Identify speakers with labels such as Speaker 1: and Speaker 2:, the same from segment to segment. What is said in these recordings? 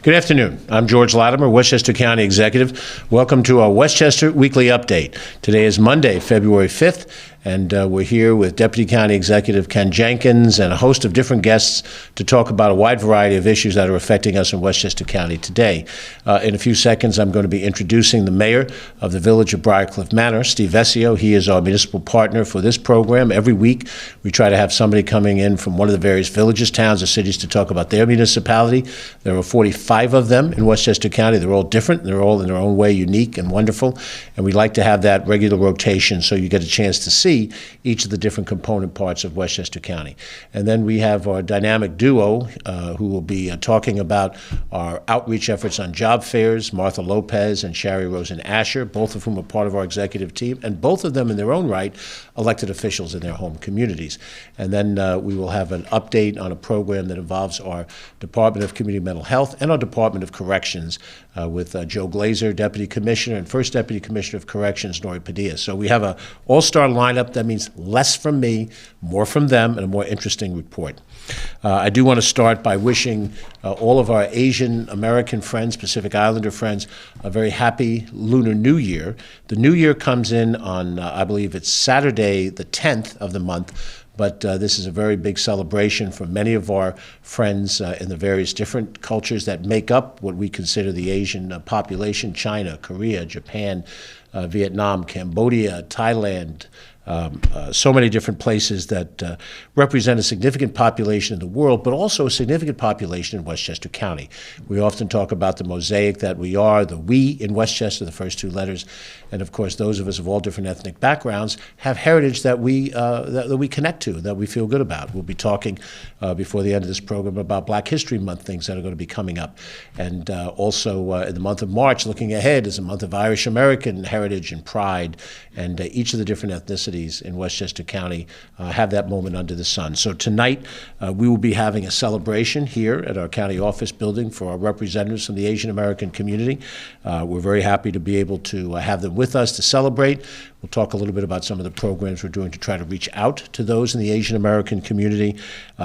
Speaker 1: Good afternoon. I'm George Latimer, Westchester County Executive. Welcome to our Westchester Weekly Update. Today is Monday, February 5th, and we're here with Deputy County Executive Ken Jenkins and a host of different guests to talk about a wide variety of issues that are affecting us in Westchester County today. In a few seconds, I'm going to be introducing the mayor of the village of Briarcliff Manor, Steve Vescio. He is our municipal partner for this program. Every week, we try to have somebody coming in from one of the various villages, towns, or cities to talk about their municipality. There are 45 of them in Westchester County. They're all different. They're all in their own way unique and wonderful. And we like to have that regular rotation so you get a chance to see each of the different component parts of Westchester County. And then we have our dynamic duo who will be talking about our outreach efforts on job fairs, Martha Lopez and Shari Rosen Asher, both of whom are part of our executive team, and both of them in their own right elected officials in their home communities. And then we will have an update on a program that involves our Department of Community Mental Health and our Department of Corrections with Joe Glazer, Deputy Commissioner, and First Deputy Commissioner of Corrections, Nori Padilla. So we have an all-star lineup. That means less from me, more from them, and a more interesting report. I do want to start by wishing all of our Asian American friends, Pacific Islander friends, a very happy Lunar New Year. The New Year comes in on, I believe it's Saturday, the 10th of the month. But this is a very big celebration for many of our friends in the various different cultures that make up what we consider the Asian population: China, Korea, Japan, Vietnam, Cambodia, Thailand, so many different places that represent a significant population in the world, but also a significant population in Westchester County. We often talk about the mosaic that we are, the we in Westchester, the first two letters, and of course those of us of all different ethnic backgrounds have heritage that we connect to, that we feel good about. We'll be talking before the end of this program about Black History Month things that are going to be coming up. And also in the month of March, looking ahead, is a month of Irish American heritage and pride, and each of the different ethnicities in Westchester County have that moment under the sun. So tonight we will be having a celebration here at our county office building for our representatives from the Asian American community. We're very happy to be able to have them with us to celebrate. We'll talk a little bit about some of the programs we're doing to try to reach out to those in the Asian American community.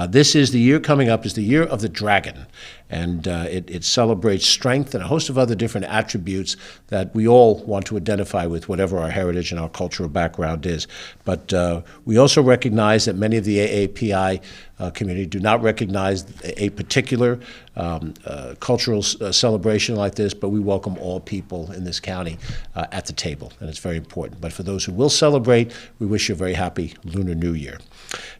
Speaker 1: This is the year coming up, is the year of the dragon. And it celebrates strength and a host of other different attributes that we all want to identify with, whatever our heritage and our cultural background is. But we also recognize that many of the AAPI community do not recognize a particular cultural celebration like this, but we welcome all people in this county at the table, and it's very important. But for those who will celebrate, we wish you a very happy Lunar New Year.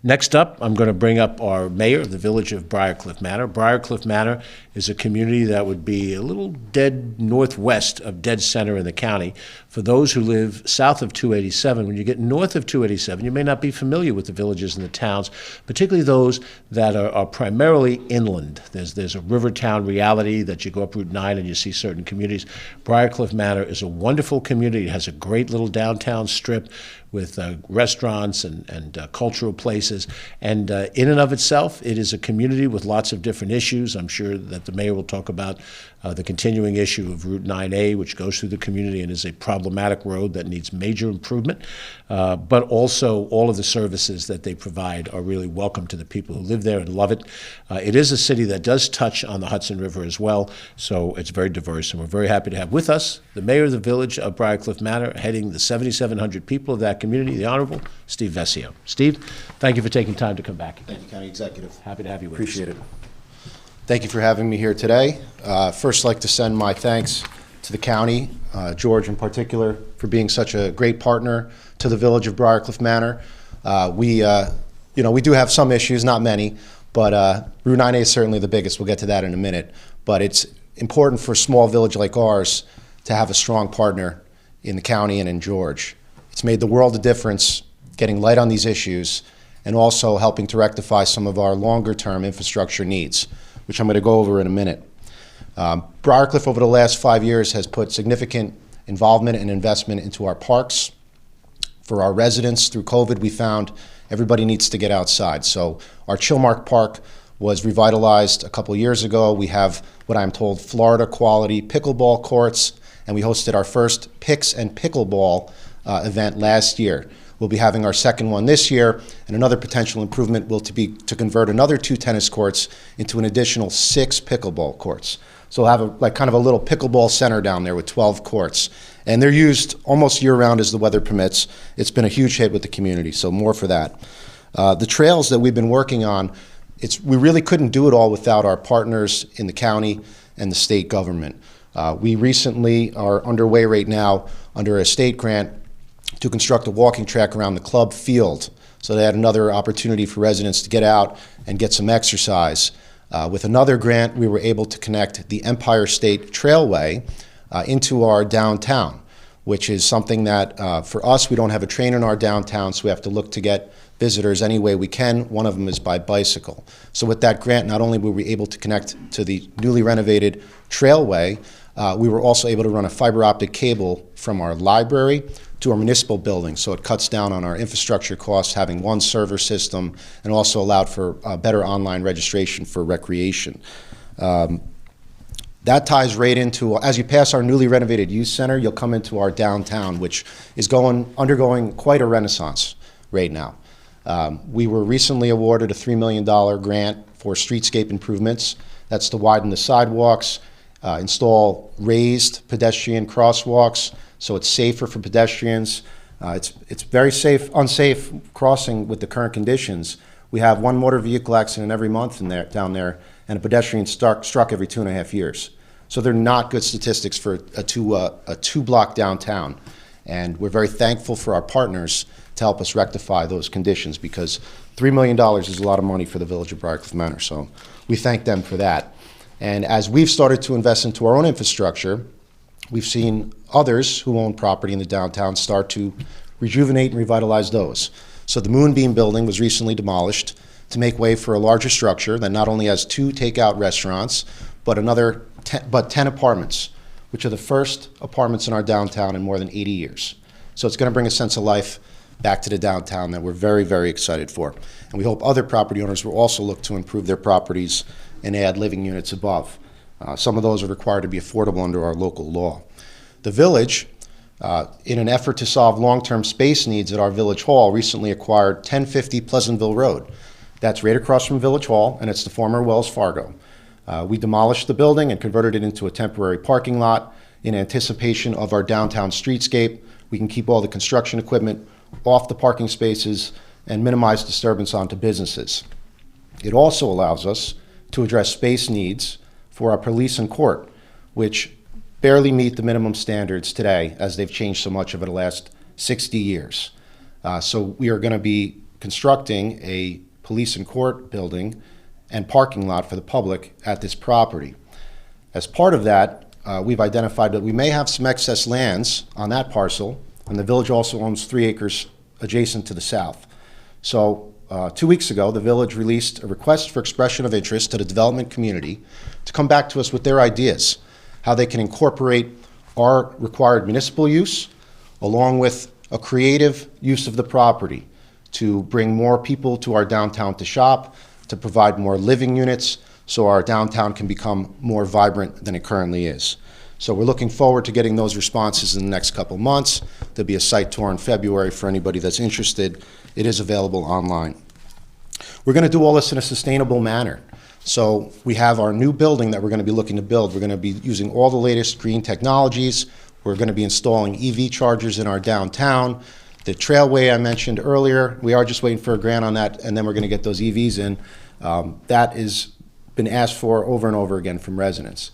Speaker 1: Next up, I'm going to bring up our mayor of the village of Briarcliff Manor. Briarcliff Manor is a community that would be a little dead northwest of dead center in the county. For those who live south of 287, when you get north of 287, you may not be familiar with the villages and the towns, particularly those that are primarily inland. There's a river town reality that you go up Route 9 and you see certain communities. Briarcliff Manor is a wonderful community. It has a great little downtown strip with restaurants and cultural places. And in and of itself, it is a community with lots of different issues. I'm sure that the mayor will talk about the continuing issue of Route 9A, which goes through the community and is a problematic road that needs major improvement. But also all of the services that they provide are really welcome to the people who live there and love it. It is a city that does touch on the Hudson River as well, so it's very diverse. And we're very happy to have with us the mayor of the village of Briarcliff Manor, heading the 7,700 people of that community, the Honorable Steve Vescio. Steve, thank you for taking time to come back.
Speaker 2: Thank you, County Executive.
Speaker 1: Happy to have you with us.
Speaker 2: Appreciate it. Thank you for having me here today. First, I'd like to send my thanks to the county, George in particular, for being such a great partner to the village of Briarcliff Manor. We do have some issues, not many, but Route 9A is certainly the biggest. We'll get to that in a minute. But it's important for a small village like ours to have a strong partner in the county and in George. It's made the world a difference getting light on these issues and also helping to rectify some of our longer-term infrastructure needs, which I'm going to go over in a minute. Briarcliff over the last 5 years has put significant involvement and investment into our parks. For our residents, through COVID, we found everybody needs to get outside. So our Chilmark Park was revitalized a couple years ago. We have what I'm told Florida quality pickleball courts, and we hosted our first Picks and Pickleball event last year. We'll be having our second one this year, and another potential improvement will be to convert another 2 tennis courts into an additional 6 pickleball courts. So we'll have kind of a little pickleball center down there with 12 courts. And they're used almost year-round as the weather permits. It's been a huge hit with the community, so more for that. The trails that we've been working on, we really couldn't do it all without our partners in the county and the state government. We recently are underway right now under a state grant to construct a walking track around the club field. So they had another opportunity for residents to get out and get some exercise. With another grant, we were able to connect the Empire State Trailway into our downtown, which is something that for us, we don't have a train in our downtown, so we have to look to get visitors any way we can. One of them is by bicycle. So with that grant, not only were we able to connect to the newly renovated trailway, we were also able to run a fiber optic cable from our library to our municipal building, so it cuts down on our infrastructure costs, having one server system, and also allowed for better online registration for recreation. That ties right into, as you pass our newly renovated youth center, you'll come into our downtown, which is undergoing quite a renaissance right now. We were recently awarded a $3 million grant for streetscape improvements. That's to widen the sidewalks, install raised pedestrian crosswalks, so it's safer for pedestrians. It's very unsafe crossing with the current conditions. We have 1 motor vehicle accident every month down there, and a pedestrian struck every 2.5 years. So they're not good statistics for a two-block downtown. And we're very thankful for our partners to help us rectify those conditions, because $3 million is a lot of money for the Village of Briarcliff Manor. So we thank them for that. And as we've started to invest into our own infrastructure, we've seen others who own property in the downtown start to rejuvenate and revitalize those. So the Moonbeam building was recently demolished to make way for a larger structure that not only has 2 takeout restaurants, but 10 apartments, which are the first apartments in our downtown in more than 80 years. So it's going to bring a sense of life back to the downtown that we're very, very excited for. And we hope other property owners will also look to improve their properties and add living units above. Some of those are required to be affordable under our local law. The village, in an effort to solve long-term space needs at our Village Hall, recently acquired 1050 Pleasantville Road. That's right across from Village Hall, and it's the former Wells Fargo. We demolished the building and converted it into a temporary parking lot in anticipation of our downtown streetscape. We can keep all the construction equipment off the parking spaces and minimize disturbance onto businesses. It also allows us to address space needs for our police and court, which barely meet the minimum standards today, as they've changed so much over the last 60 years. So we are going to be constructing a police and court building and parking lot for the public at this property. As part of that, we've identified that we may have some excess lands on that parcel, and the village also owns 3 acres adjacent to the south. So 2 weeks ago, the village released a request for expression of interest to the development community to come back to us with their ideas, how they can incorporate our required municipal use along with a creative use of the property to bring more people to our downtown to shop, to provide more living units so our downtown can become more vibrant than it currently is. So we're looking forward to getting those responses in the next couple months. There'll be a site tour in February for anybody that's interested. It is available online. We're going to do all this in a sustainable manner. So we have our new building that we're going to be looking to build. We're going to be using all the latest green technologies. We're going to be installing EV chargers in our downtown. The trailway I mentioned earlier, we are just waiting for a grant on that, and then we're going to get those EVs in. That has been asked for over and over again from residents.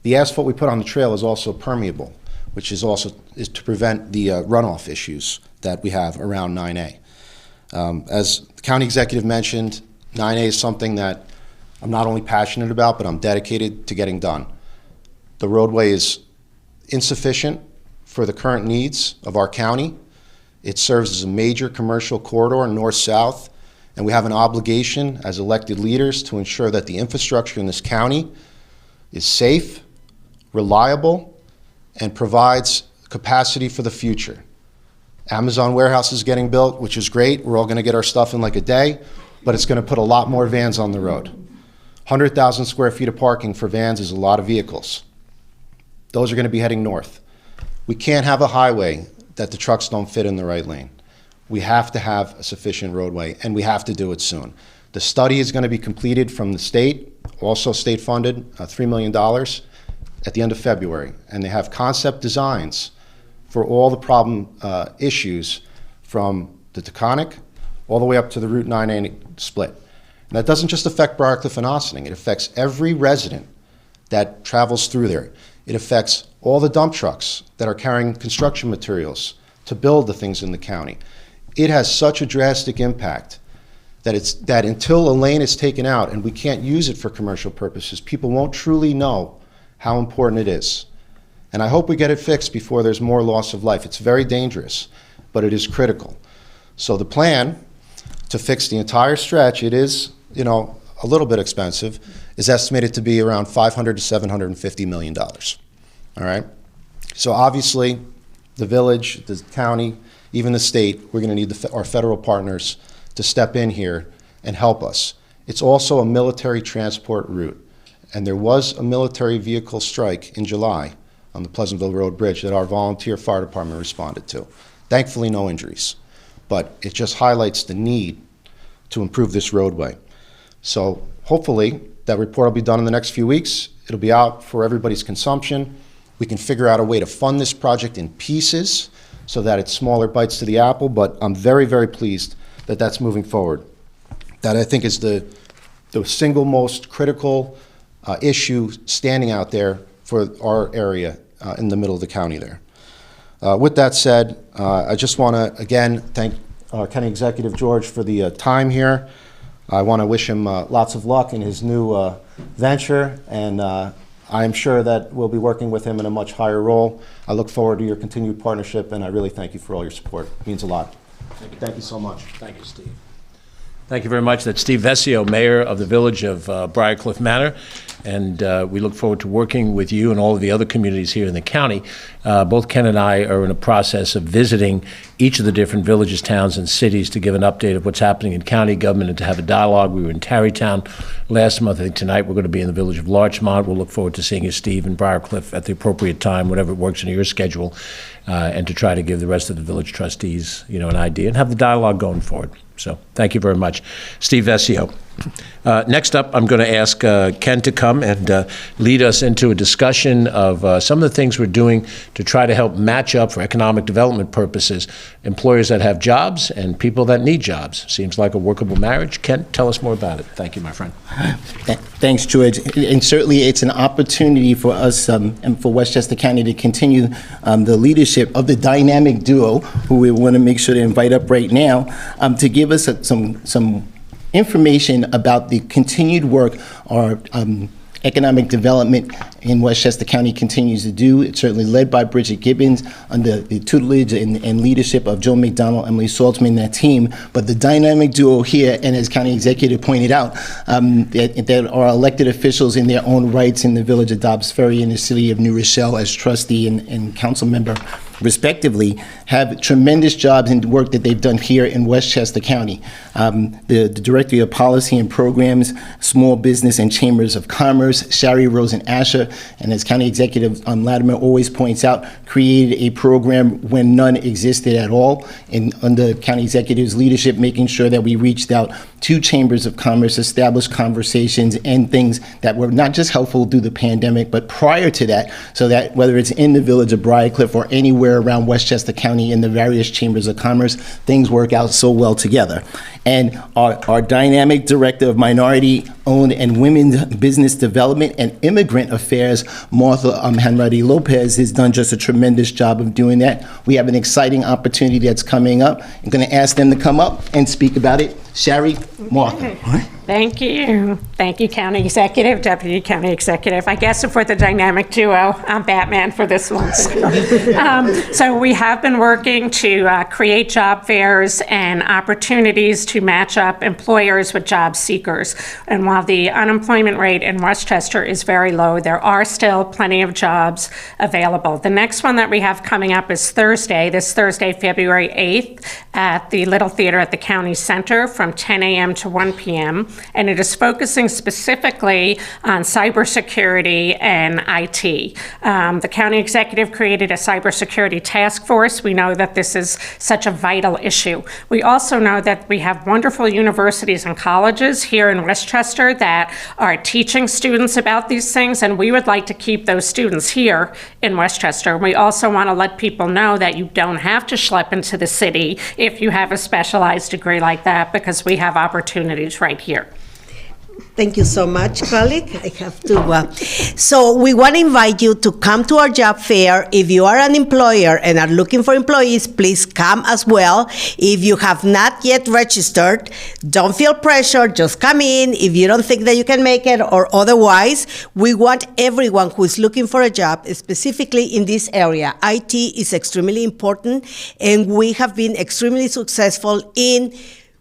Speaker 2: The asphalt we put on the trail is also permeable, which is to prevent the runoff issues that we have around 9A. As the county executive mentioned, 9A is something that I'm not only passionate about, but I'm dedicated to getting done. The roadway is insufficient for the current needs of our county. It serves as a major commercial corridor north-south, and we have an obligation as elected leaders to ensure that the infrastructure in this county is safe, reliable, and provides capacity for the future. Amazon warehouse is getting built, which is great. We're all going to get our stuff in like a day, but it's going to put a lot more vans on the road. 100,000 square feet of parking for vans is a lot of vehicles. Those are going to be heading north. We can't have a highway that the trucks don't fit in the right lane. we have to have a sufficient roadway, and we have to do it soon. The study is going to be completed from the state, also state funded, $3 million at the end of February, and they have concept designs for all the problem issues from the Taconic all the way up to the Route 9A split. And that doesn't just affect Briarcliff and Ossining, it affects every resident that travels through there. It affects all the dump trucks that are carrying construction materials to build the things in the county. It has such a drastic impact that until a lane is taken out and we can't use it for commercial purposes, people won't truly know how important it is. And I hope we get it fixed before there's more loss of life. It's very dangerous, but it is critical. So the plan to fix the entire stretch, it is, a little bit expensive, is estimated to be around $500 to $750 million. All right? So obviously, the village, the county, even the state, we're going to need our federal partners to step in here and help us. It's also a military transport route, and there was a military vehicle strike in July on the Pleasantville Road Bridge that our volunteer fire department responded to. Thankfully, no injuries, but it just highlights the need to improve this roadway. So hopefully that report will be done in the next few weeks. It'll be out for everybody's consumption. We can figure out a way to fund this project in pieces so that it's smaller bites to the apple, but I'm very, very pleased that that's moving forward. That I think is the single most critical issue standing out there for our area in the middle of the county there. With that said, I just want to again thank County Executive George for the time here. I want to wish him lots of luck in his new venture, and I'm sure that we'll be working with him in a much higher role. I look forward to your continued partnership, and I really thank you for all your support. It means a lot. Thank you so much.
Speaker 1: Thank you, Steve. Thank you very much. That's Steve Vescio, Mayor of the Village of Briarcliff Manor, and we look forward to working with you and all of the other communities here in the county. Both Ken and I are in a process of visiting each of the different villages, towns, and cities to give an update of what's happening in county government and to have a dialogue. We were in Tarrytown last month. I think tonight we're going to be in the village of Larchmont. We'll look forward to seeing you, Steve, in Briarcliff at the appropriate time, whatever works in your schedule, and to try to give the rest of the village trustees, an idea and have the dialogue going forward. So thank you very much. Steve Vescio. Next up, I'm going to ask Ken to come and lead us into a discussion of some of the things we're doing to try to help match up for economic development purposes employers that have jobs and people that need jobs. Seems like a workable marriage. Ken, tell us more about it. Thank you, my friend.
Speaker 3: Thanks, George. And certainly it's an opportunity for us and for Westchester County to continue the leadership of the dynamic duo, who we want to make sure to invite up right now, to give us some information about the continued work our economic development in Westchester County continues to do. It's certainly led by Bridget Gibbons under the tutelage and leadership of Joe McDonald, Emily Saltzman, and that team. But the dynamic duo here, and as County Executive pointed out, that are elected officials in their own rights in the village of Dobbs Ferry and the city of New Rochelle as trustee and council member, respectively, have tremendous jobs and work that they've done here in Westchester County. The Director of Policy and Programs, Small Business and Chambers of Commerce, Shari Rosen Asher, and as County Executive Latimer always points out, created a program when none existed at all, and under County Executive's leadership, making sure that we reached out to Chambers of Commerce, established conversations and things that were not just helpful through the pandemic, but prior to that, so that whether it's in the village of Briarcliff or anywhere around Westchester County in the various chambers of commerce, things work out so well together. And our dynamic Director of Minority-Owned and Women's Business Development and Immigrant Affairs, Martha Hanratty Lopez, has done just a tremendous job of doing that. We have an exciting opportunity that's coming up. I'm going to ask them to come up and speak about it. Shari, Martha.
Speaker 4: Thank you. Thank you, County Executive, Deputy County Executive. I guess for the dynamic duo, I'm Batman for this one. So we have been working to create job fairs and opportunities to match up employers with job seekers. And while the unemployment rate in Westchester is very low, there are still plenty of jobs available. The next one that we have coming up is Thursday, this Thursday, February 8th at the Little Theater at the County Center from 10 a.m. to 1 p.m., and it is focusing specifically on cybersecurity and IT. The county executive created a cybersecurity task force. We know that this is such a vital issue. We also know that we have wonderful universities and colleges here in Westchester that are teaching students about these things, and we would like to keep those students here in Westchester. We also want to let people know that you don't have to schlep into the city if you have a specialized degree like that, because we have opportunities right here.
Speaker 5: Thank you so much, colleague. I have to. So we want to invite you to come to our job fair. If you are an employer and are looking for employees, please come as well. If you have not yet registered, don't feel pressure. Just come in. If you don't think that you can make it or otherwise, we want everyone who is looking for a job, specifically in this area. IT is extremely important, and we have been extremely successful in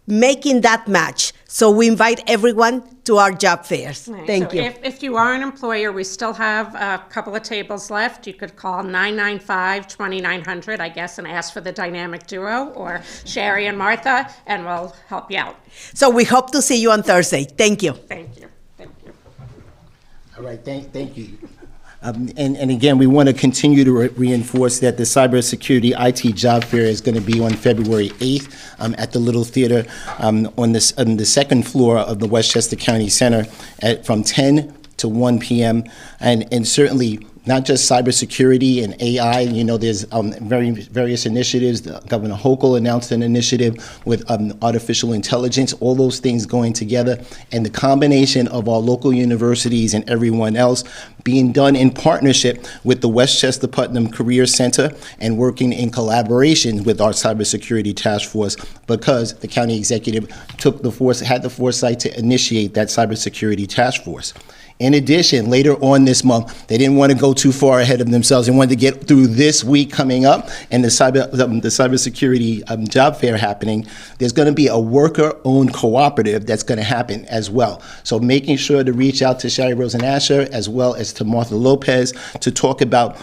Speaker 5: making that match. So we invite everyone to our job fairs.
Speaker 4: Right.
Speaker 5: Thank
Speaker 4: So
Speaker 5: you.
Speaker 4: If you are an employer, we still have a couple of tables left. You could call 995-2900, I guess, and ask for the dynamic duo, or Sherry and Martha, and we'll help you out.
Speaker 5: So we hope to see you on Thursday. Thank you.
Speaker 4: Thank you. Thank you.
Speaker 3: All right, thank you. And again, we want to continue to reinforce that the cybersecurity IT job fair is going to be on February 8th at the Little Theater on the second floor of the Westchester County Center from 10 to 1 p.m. And certainly not just cybersecurity and AI. You know, there's various initiatives. Governor Hochul announced an initiative with artificial intelligence, all those things going together, and the combination of our local universities and everyone else being done in partnership with the Westchester Putnam Career Center and working in collaboration with our cybersecurity task force, because the county executive had the foresight to initiate that cybersecurity task force. In addition, later on this month, they didn't want to go too far ahead of themselves. They wanted to get through this week coming up and the cybersecurity job fair happening. There's going to be a worker-owned cooperative that's going to happen as well. So making sure to reach out to Sherry Rosen-Asher as well as to Martha Lopez to talk about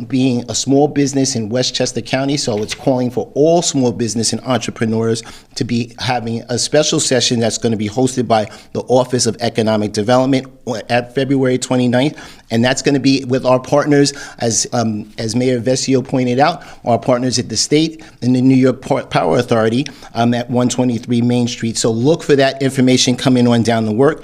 Speaker 3: being a small business in Westchester County. So it's calling for all small business and entrepreneurs to be having a special session that's going to be hosted by the Office of Economic Development at February 29th. And that's going to be with our partners, as Mayor Vescio pointed out, our partners at the state and the New York Power Authority at 123 Main Street. So look for that information coming on down the road.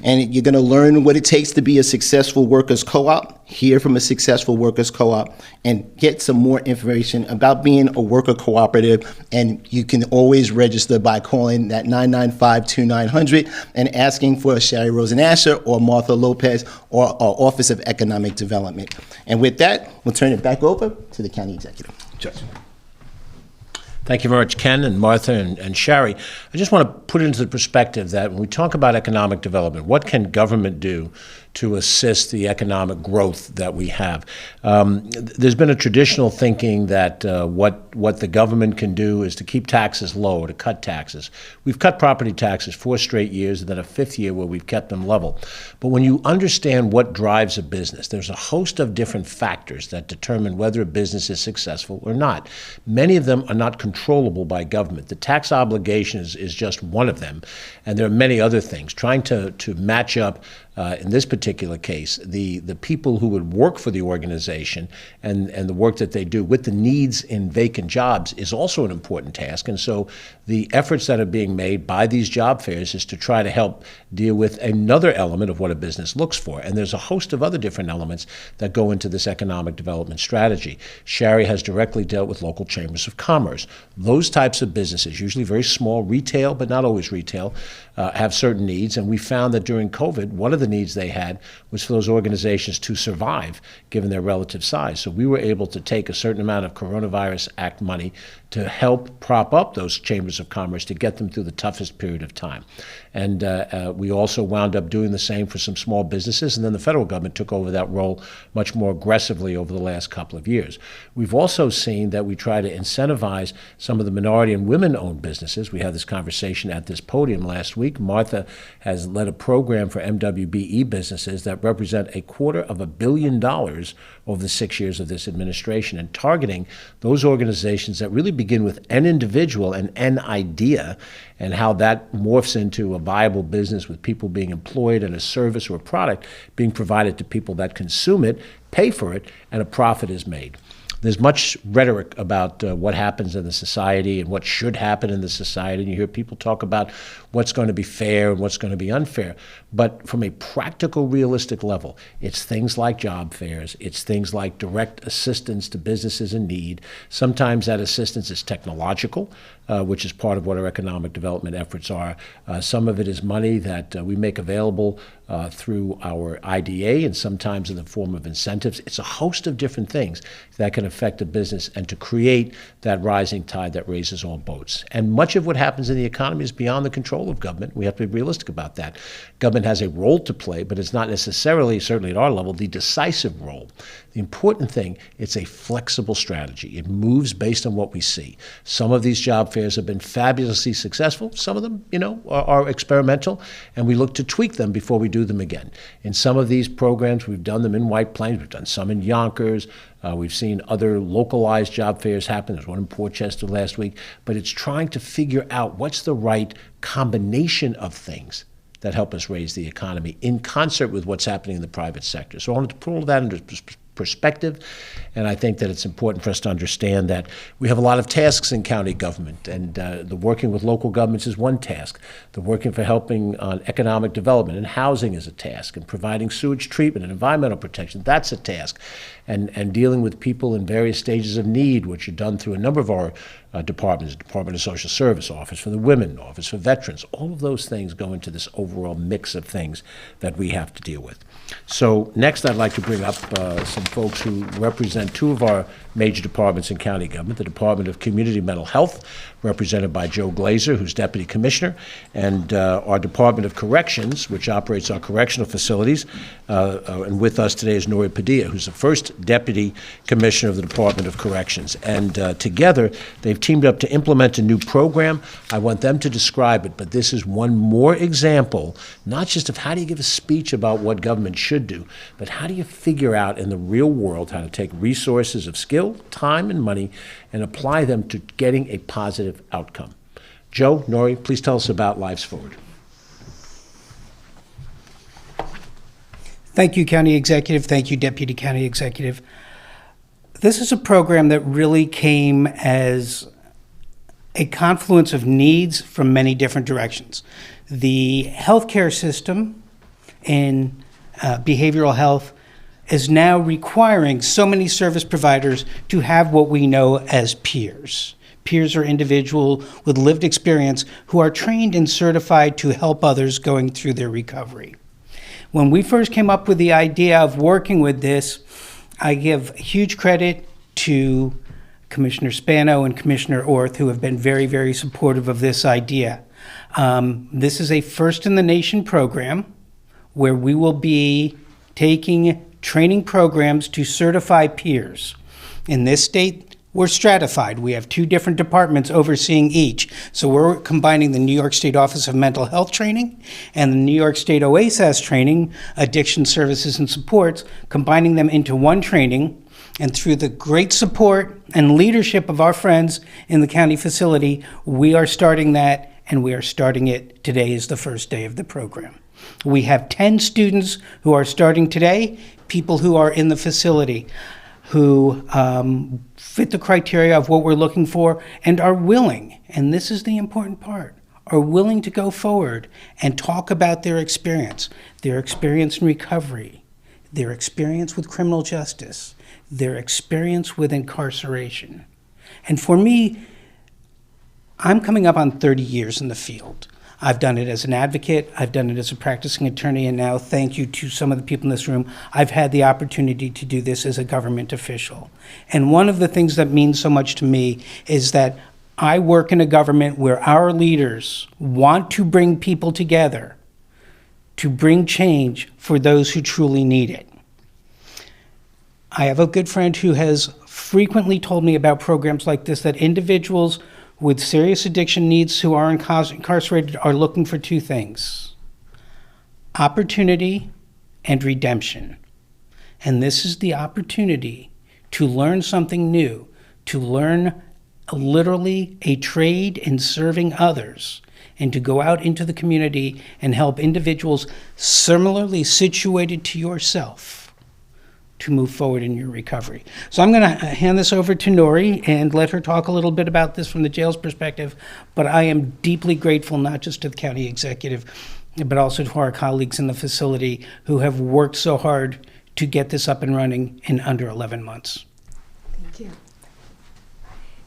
Speaker 3: And you're going to learn what it takes to be a successful workers' co-op, hear from a successful workers' co-op, and get some more information about being a worker cooperative. And you can always register by calling that 995-2900 and asking for Sherry Rosen-Asher or Martha Lopez or our Office of Economic Development. And with that, we'll turn it back over to the county executive. Judge.
Speaker 1: Thank you very much, Ken and Martha and Sherry. I just want to put it into the perspective that when we talk about economic development, what can government do to assist the economic growth that we have? There's been a traditional thinking that what the government can do is to keep taxes low, to cut taxes. We've cut property taxes 4 straight years, and then a 5th year where we've kept them level. But when you understand what drives a business, there's a host of different factors that determine whether a business is successful or not. Many of them are not controllable by government. The tax obligation is just one of them, and there are many other things. Trying to match up, in this particular case, the people who would work for the organization and the work that they do with the needs in vacant jobs is also an important task. And so the efforts that are being made by these job fairs is to try to help deal with another element of what a business looks for. And there's a host of other different elements that go into this economic development strategy. Sherry has directly dealt with local chambers of commerce. Those types of businesses, usually very small, retail, but not always retail, have certain needs. And we found that during COVID, one of the needs they had was for those organizations to survive, given their relative size. So we were able to take a certain amount of Coronavirus Act money to help prop up those chambers of commerce to get them through the toughest period of time. And we also wound up doing the same for some small businesses, and then the federal government took over that role much more aggressively over the last couple of years. We've also seen that we try to incentivize some of the minority and women-owned businesses. We had this conversation at this podium last week. Martha has led a program for MWBE businesses that represent $250 million over the 6 years of this administration, and targeting those organizations that really begin with an individual and an idea, and how that morphs into a viable business with people being employed and a service or a product being provided to people that consume it, pay for it, and a profit is made. There's much rhetoric about what happens in the society and what should happen in the society, and you hear people talk about what's going to be fair and what's going to be unfair. But from a practical, realistic level, it's things like job fairs, it's things like direct assistance to businesses in need. Sometimes that assistance is technological, which is part of what our economic development efforts are. Some of it is money that we make available through our IDA, and sometimes in the form of incentives. It's a host of different things that can affect a business and to create that rising tide that raises all boats. And much of what happens in the economy is beyond the control of government. We have to be realistic about that. Government has a role to play, but it's not necessarily, certainly at our level, the decisive role. The important thing, it's a flexible strategy. It moves based on what we see. Some of these job fairs have been fabulously successful. Some of them, are experimental, and we look to tweak them before we do them again. In some of these programs, we've done them in White Plains. We've done some in Yonkers. We've seen other localized job fairs happen. There's one in Portchester last week. But it's trying to figure out what's the right combination of things that help us raise the economy in concert with what's happening in the private sector. So I wanted to put all that into perspective, and I think that it's important for us to understand that we have a lot of tasks in county government, and the working with local governments is one task. The working for helping on economic development and housing is a task, and providing sewage treatment and environmental protection, that's a task. And dealing with people in various stages of need, which are done through a number of our departments, Department of Social Service, Office for the Women, Office for Veterans, all of those things go into this overall mix of things that we have to deal with. So next I'd like to bring up some folks who represent two of our major departments in county government, the Department of Community Mental Health, represented by Joe Glazer, who's Deputy Commissioner, and our Department of Corrections, which operates our correctional facilities. And with us today is Nori Padilla, who's the first Deputy Commissioner of the Department of Corrections. And together, they've teamed up to implement a new program. I want them to describe it, but this is one more example, not just of how do you give a speech about what government should do, but how do you figure out in the real world how to take resources of skill, time, and money and apply them to getting a positive outcome. Joe, Nori, please tell us about Lives Forward.
Speaker 6: Thank you, County Executive. Thank you, Deputy County Executive. This is a program that really came as a confluence of needs from many different directions. The healthcare system in behavioral health is now requiring so many service providers to have what we know as peers. Peers are individuals with lived experience who are trained and certified to help others going through their recovery. When we first came up with the idea of working with this, I give huge credit to Commissioner Spano and Commissioner Orth, who have been very, very supportive of this idea. This is a first-in-the-nation program where we will be taking training programs to certify peers. In this state, we're stratified. We have two different departments overseeing each. So we're combining the New York State Office of Mental Health Training and the New York State OASAS training, Addiction Services and Supports, combining them into one training. And through the great support and leadership of our friends in the county facility, we are starting that, and we are starting it today is the first day of the program. We have 10 students who are starting today, people who are in the facility, who fit the criteria of what we're looking for and are willing, and this is the important part, are willing to go forward and talk about their experience in recovery, their experience with criminal justice, their experience with incarceration. And for me, I'm coming up on 30 years in the field. I've done it as an advocate, I've done it as a practicing attorney, and now, thank you to some of the people in this room, I've had the opportunity to do this as a government official. And one of the things that means so much to me is that I work in a government where our leaders want to bring people together to bring change for those who truly need it. I have a good friend who has frequently told me about programs like this, that individuals with serious addiction needs who are incarcerated are looking for two things: opportunity and redemption. And this is the opportunity to learn something new, to learn literally a trade in serving others, and to go out into the community and help individuals similarly situated to yourself to move forward in your recovery. So I'm going to hand this over to Nori and let her talk a little bit about this from the jail's perspective, but I am deeply grateful not just to the county executive, but also to our colleagues in the facility who have worked so hard to get this up and running in under 11 months.
Speaker 7: Thank you.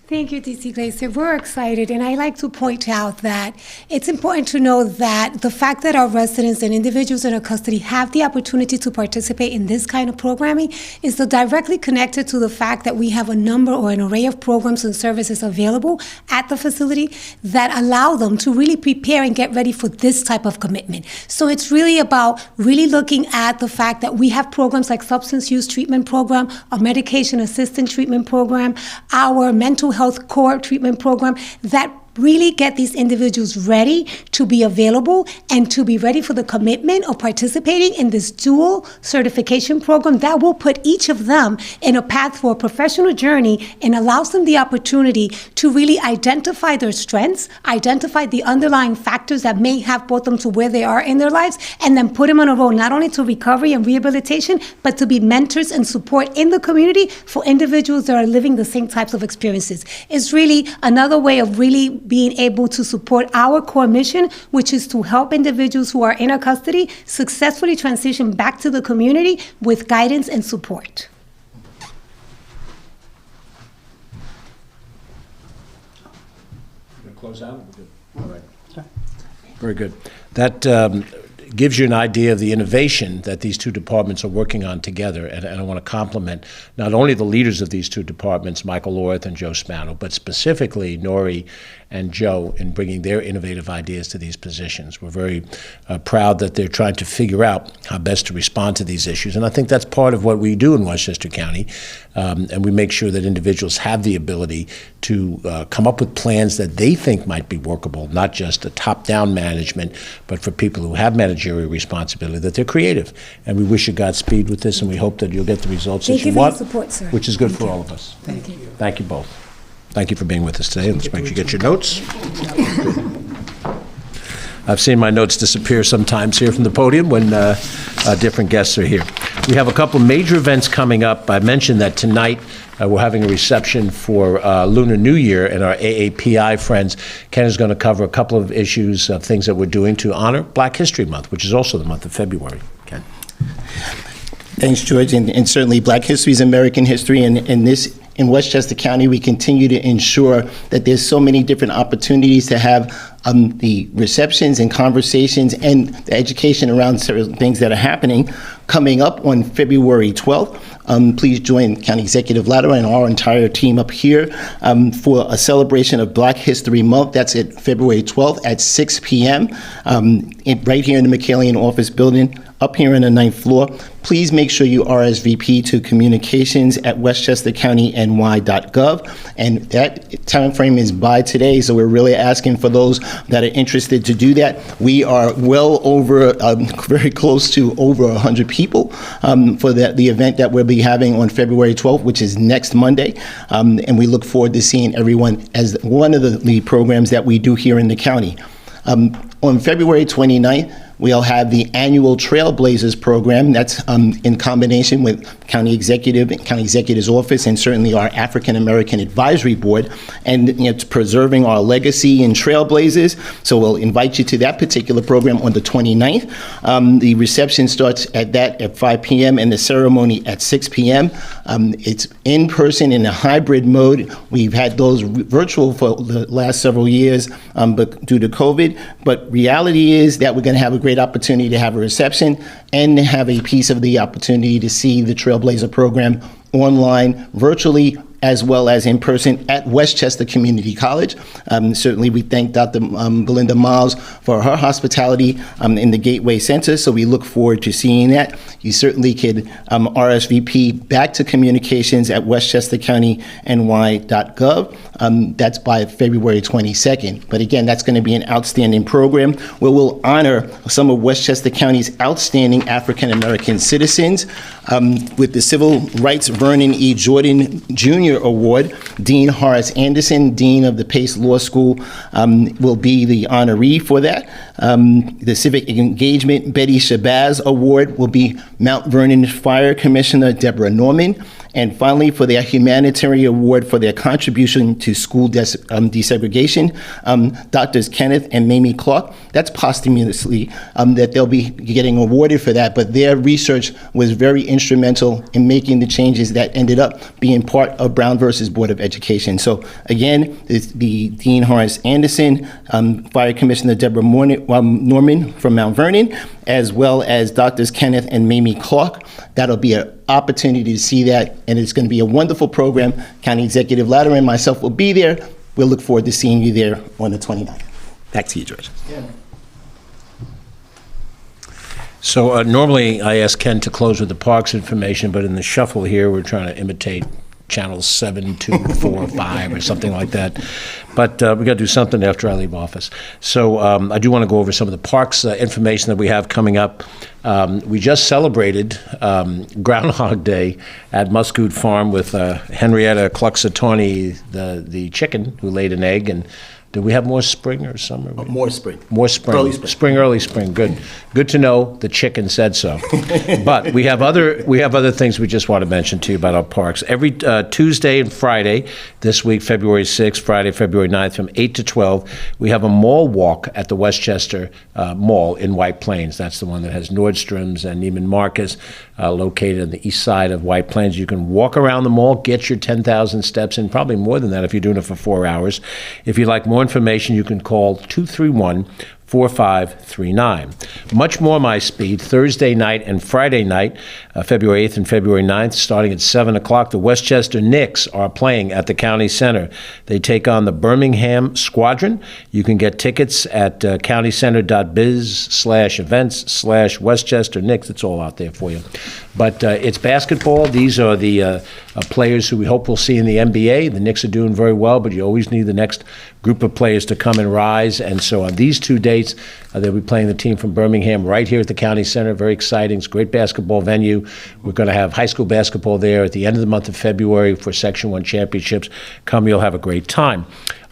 Speaker 7: Thank you, DC Glazer. We're excited, and I like to point out that it's important to know that the fact that our residents and individuals in our custody have the opportunity to participate in this kind of programming is directly connected to the fact that we have a number or an array of programs and services available at the facility that allow them to really prepare and get ready for this type of commitment. So it's really about really looking at the fact that we have programs like substance use treatment program, our medication assistant treatment program, our mental health core treatment program that really get these individuals ready to be available and to be ready for the commitment of participating in this dual certification program that will put each of them in a path for a professional journey and allows them the opportunity to really identify their strengths, identify the underlying factors that may have brought them to where they are in their lives, and then put them on a road not only to recovery and rehabilitation, but to be mentors and support in the community for individuals that are living the same types of experiences. It's really another way of really being able to support our core mission, which is to help individuals who are in our custody successfully transition back to the community with guidance and support.
Speaker 1: Close out? All right. Very good. That gives you an idea of the innovation that these two departments are working on together. And I want to compliment not only the leaders of these two departments, Michael Lorth and Joe Spano, but specifically Nori and Joe in bringing their innovative ideas to these positions. We're very proud that they're trying to figure out how best to respond to these issues. And I think that's part of what we do in Westchester County. And we make sure that individuals have the ability to come up with plans that they think might be workable, not just a top-down management, but for people who have managerial responsibility, that they're creative. And we wish you Godspeed with this, and we hope that you'll get the results that you want,
Speaker 7: Thank you for your support, sir.
Speaker 1: which is good for all of us.
Speaker 7: Thank you.
Speaker 1: Thank you both. Thank you for being with us today. Let's make sure you get your notes. I've seen my notes disappear sometimes here from the podium when different guests are here. We have a couple of major events coming up. I mentioned that tonight we're having a reception for Lunar New Year, and our AAPI friends. Ken is going to cover a couple of issues of things that we're doing to honor Black History Month, which is also the month of February. Ken.
Speaker 3: Thanks, George. And certainly Black history is American history, and in Westchester County, we continue to ensure that there's so many different opportunities to have the receptions and conversations and the education around certain things that are happening. Coming up on February 12th, please join County Executive Latimer and our entire team up here for a celebration of Black History Month. That's at February 12th at 6 p.m. Right here in the McCallion office building, up here on the 9th floor. Please make sure you RSVP to communications@westchestercountiny.gov, and that time frame is by today, so we're really asking for those that are interested to do that. We are well over, very close to over 100 people for the event that we'll be having on February 12th, which is next Monday, and we look forward to seeing everyone as one of the programs that we do here in the county. On February 29th, we'll have the annual Trailblazers program. That's in combination with County Executive and County Executive's office, and certainly our African American Advisory Board, and it's preserving our legacy in Trailblazers. So we'll invite you to that particular program on the 29th. The reception starts at 5 p.m. and the ceremony at 6 p.m. It's in person in a hybrid mode. We've had those virtual for the last several years, but due to COVID. But reality is that we're going to have a great opportunity to have a reception and have a piece of the opportunity to see the Trailblazer program online, virtually, as well as in person at Westchester Community College. Certainly, we thank Dr. Belinda Miles for her hospitality in the Gateway Center, so we look forward to seeing that. You certainly could RSVP back to communications at westchestercountyny.gov. That's by February 22nd. But again, that's going to be an outstanding program where we'll honor some of Westchester County's outstanding African American citizens with the Civil Rights Vernon E. Jordan Jr. Award. Dean Horace Anderson, Dean of the Pace Law School, will be the honoree for that. The Civic Engagement Betty Shabazz Award will be Mount Vernon Fire Commissioner Deborah Norman. And finally, for their humanitarian award for their contribution to school desegregation, Drs. Kenneth and Mamie Clark. That's posthumously that they'll be getting awarded for that, but their research was very instrumental in making the changes that ended up being part of Brown versus Board of Education. So again, it's the Dean Horace Anderson, Fire Commissioner Deborah Norman from Mount Vernon, as well as Drs. Kenneth and Mamie Clark. That'll be an opportunity to see that, and it's going to be a wonderful program. County Executive Latimer and myself will be there. We'll look forward to seeing you there on the 29th. Back to you, George.
Speaker 1: So normally I ask Ken to close with the parks information, but in the shuffle here, we're trying to imitate channels 7, 2, 4, 5, or something like that. But we got to do something after I leave office. So I do want to go over some of the parks information that we have coming up. We just celebrated Groundhog Day at Muscoot Farm with Henrietta Cluxatawny, the chicken who laid an egg. And do we have more spring or summer?
Speaker 3: More spring.
Speaker 1: More spring.
Speaker 3: Early spring.
Speaker 1: Early spring. Good. Good to know the chicken said so. But we have other things we just want to mention to you about our parks. Every Tuesday and Friday, this week, February 6th, Friday, February 9th, from 8 to 12, we have a mall walk at the Westchester Mall in White Plains. That's the one that has Nordstrom's and Neiman Marcus located on the east side of White Plains. You can walk around the mall, get your 10,000 steps in, probably more than that if you're doing it for 4 hours. If you'd like more information, you can call 231-4539. Much more my speed, Thursday night and Friday night, February 8th and February 9th, starting at 7 o'clock. The Westchester Knicks are playing at the County Center. They take on the Birmingham Squadron. You can get tickets at countycenter.biz/events/Westchester Knicks. It's all out there for you. But it's basketball. These are the players who we hope we'll see in the NBA. The Knicks are doing very well, but you always need the next group of players to come and rise. And so on these 2 dates, they'll be playing the team from Birmingham right here at the County Center. Very exciting. It's a great basketball venue. We're going to have high school basketball there at the end of the month of February for Section 1 championships. Come, you'll have a great time.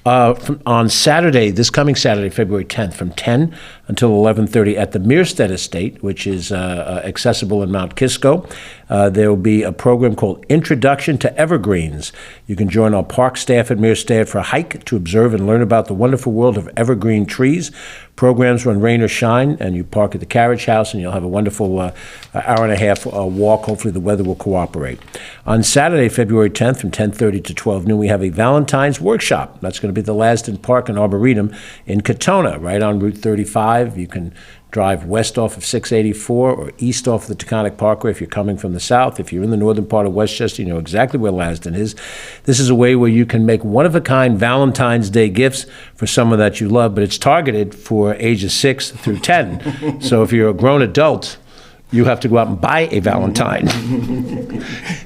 Speaker 1: On Saturday, this coming Saturday, February 10th, from 10 until 11:30 at the Mearstead Estate, which is accessible in Mount Kisco, there will be a program called Introduction to Evergreens. You can join our park staff at Mearstead for a hike to observe and learn about the wonderful world of evergreen trees. Programs run rain or shine, and you park at the carriage house, and you'll have a wonderful hour and a half walk. Hopefully the weather will cooperate. On Saturday, February 10th, from 10:30 to 12 noon, we have a Valentine's workshop. That's going to be at the Lasden Park and Arboretum in Katona, right on Route 35. You can drive west off of 684 or east off the Taconic Parkway if you're coming from the south. If you're in the northern part of Westchester, you know exactly where Lasden is. This is a way where you can make one-of-a-kind Valentine's Day gifts for someone that you love, but it's targeted for ages 6 through 10. So if you're a grown adult, you have to go out and buy a Valentine.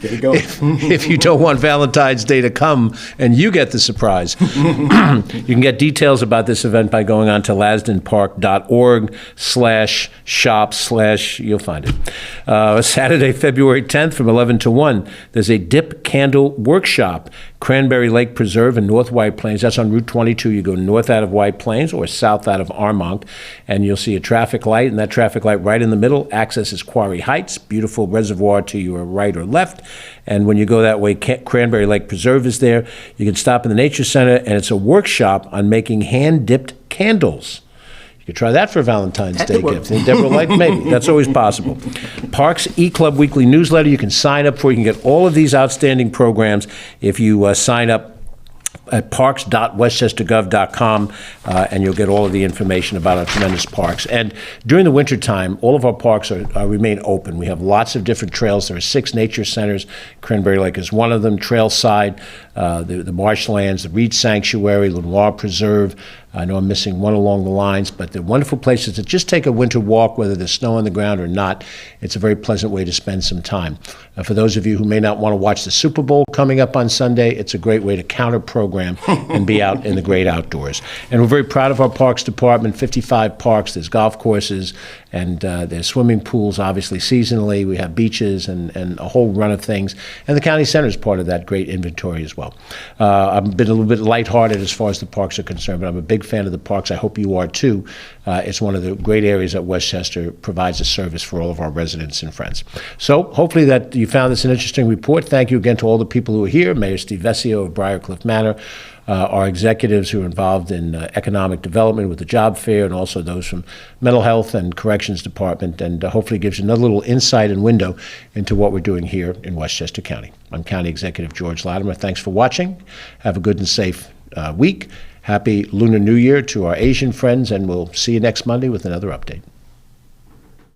Speaker 3: There you go.
Speaker 1: If you don't want Valentine's Day to come and you get the surprise. You can get details about this event by going on to lasdenpark.org/shop/ you'll find it. Saturday, February 10th from 11 to 1, there's a dip candle workshop, Cranberry Lake Preserve in North White Plains. That's on Route 22. You go north out of White Plains or south out of Armonk, and you'll see a traffic light, and that traffic light right in the middle, access is Quarry Heights, beautiful reservoir to your right or left. And when you go that way, Cranberry Lake Preserve is there. You can stop in the Nature Center, and it's a workshop on making hand-dipped candles. You could try that for a Valentine's Day gift. And Deborah like maybe. That's always possible. Parks E-Club Weekly Newsletter, you can sign up for. You can get all of these outstanding programs if you sign up at parks.westchestergov.com, and you'll get all of the information about our tremendous parks. And during the wintertime, all of our parks remain open. We have lots of different trails. There are 6 nature centers. Cranberry Lake is one of them, Trailside, the marshlands, the Reed Sanctuary, Lenoir Preserve. I know I'm missing one along the lines, but they're wonderful places to just take a winter walk, whether there's snow on the ground or not. It's a very pleasant way to spend some time. For those of you who may not want to watch the Super Bowl coming up on Sunday, it's a great way to counter-program and be out in the great outdoors. And we're very proud of our Parks Department, 55 parks, there's golf courses, and there's swimming pools, obviously, seasonally. We have beaches and a whole run of things. And the county center is part of that great inventory as well. I've been a little bit lighthearted as far as the parks are concerned, but I'm a big fan of the parks. I hope you are too. It's one of the great areas that Westchester provides a service for all of our residents and friends. So hopefully that you found this an interesting report. Thank you again to all the people who are here, Mayor Steve Vecchio of Briarcliff Manor, our executives who are involved in economic development with the job fair, and also those from mental health and corrections department, and hopefully gives you another little insight and window into what we're doing here in Westchester County. I'm County Executive George Latimer. Thanks for watching. Have a good and safe week. Happy Lunar New Year to our Asian friends, and we'll see you next Monday with another update.